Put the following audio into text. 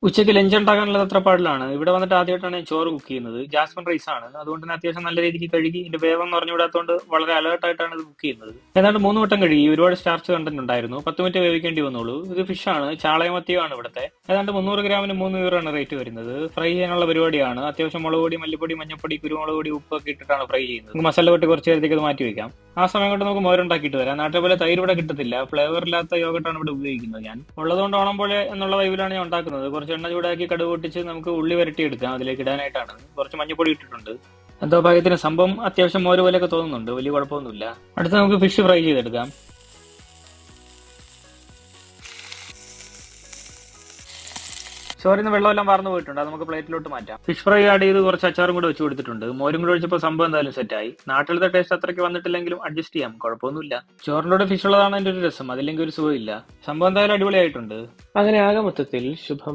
ഉച്ചയ്ക്ക് ലഞ്ച് ഉണ്ടാക്കാനുള്ള തത്രപ്പാടിലാണ്. ഇവിടെ വന്നിട്ട് ആദ്യമായിട്ടാണ് ഞാൻ ചോറ് കുക്ക് ചെയ്യുന്നത്. ജാസ്മിൻ റൈസ് ആണ്. അതുകൊണ്ട് തന്നെ അത്യാവശ്യം നല്ല രീതിക്ക് കഴുകി ഇതിന്റെ വേവം എന്ന് പറഞ്ഞുകൂടാത്തതുകൊണ്ട് വളരെ അലേർട്ട് ആയിട്ടാണ് ഇത് കുക്ക് ചെയ്യുന്നത്. ഏതാണ്ട് 3 വട്ടം കഴുകി. ഒരുപാട് സ്റ്റാർച്ച് കണ്ടന്റ് ഉണ്ടായിരുന്നു. 10 മിനിറ്റ് വേവിക്കേണ്ടി വന്നുള്ളൂ. ഇത് ഫിഷാണ്, ചാളയും മത്തിയുമാണ് ഇവിടുത്തെ. ഏതാണ്ട് 300 ഗ്രാമിന് 3 യൂറോയാണ് റേറ്റ് വരുന്നത്. ഫ്രൈ ചെയ്യാനുള്ള പരിപാടിയാണ്. അത്യാവശ്യം മുളക് പൊടി, മല്ലിപ്പൊടി, മഞ്ഞപ്പൊടി, കുരുമുളക് പൊടി, ഉപ്പൊക്കെ ഇട്ടിട്ടാണ് ഫ്രൈ ചെയ്യുന്നത്. നമുക്ക് മസാല പൊട്ടി കുറച്ച് നേരത്തേക്ക് അത് മാറ്റി വെക്കാം. ആ സമയം കൊണ്ട് നമുക്ക് മോരുണ്ടാക്കിയിട്ട് വരാം. നാട്ടിലെ പോലെ തൈര് ഇവിടെ കിട്ടത്തില്ല. ഫ്ലേവർ ഇല്ലാത്ത യോഗട്ടാണ് ഇവിടെ ഉപയോഗിക്കുന്നത് ഞാൻ. ഉള്ളതുകൊണ്ട് ഓണം പോലെ എന്നുള്ള വൈബിലാണ് ഞാൻ ഉണ്ടാക്കുന്നത്. കുറച്ച് എണ്ണ ചൂടാക്കി കടുക് പൊട്ടിച്ച് നമുക്ക് ഉള്ളി വരട്ടിയെടുക്കാം. അതിലേക്ക് ഇടാനായിട്ടാണ്. കുറച്ച് മഞ്ഞപ്പൊടി ഇട്ടിട്ടുണ്ട്. എന്തോ ഭാഗ്യത്തിന് സംഭവം അത്യാവശ്യം മോര് പോലെയൊക്കെ തോന്നുന്നുണ്ട്. വലിയ കുഴപ്പമൊന്നുമില്ല. അടുത്ത് നമുക്ക് ഫിഷ് ഫ്രൈ ചെയ്തെടുക്കാം. ചോറിന്ന് വെള്ളമെല്ലാം വാർന്നു പോയിട്ടുണ്ട്. അത് നമുക്ക് പ്ലേറ്റിലോട്ട് മാറ്റാം. ഫിഷ് ഫ്രൈ ആഡ് ചെയ്ത് കുറച്ച് അച്ചാറും കൂടെ വെച്ച് കൊടുത്തിട്ടുണ്ട്. മോരും കൂടെ ഒഴിച്ചപ്പോൾ സംഭവം എന്തായാലും സെറ്റായി. നാട്ടിലത്തെ ടേസ്റ്റ് അത്രയ്ക്ക് വന്നിട്ടില്ലെങ്കിലും അഡ്ജസ്റ്റ് ചെയ്യാം, കുഴപ്പമൊന്നുമില്ല. ചോറിനോട് ഫിഷ് ഉള്ളതാണ് അതിന്റെ ഒരു രസം, അതില്ലെങ്കിൽ ഒരു സുഖമില്ല. സംഭവം എന്തായാലും അടിപൊളിയായിട്ടുണ്ട്. അങ്ങനെ ആകെ മൊത്തത്തിൽ ശുഭം.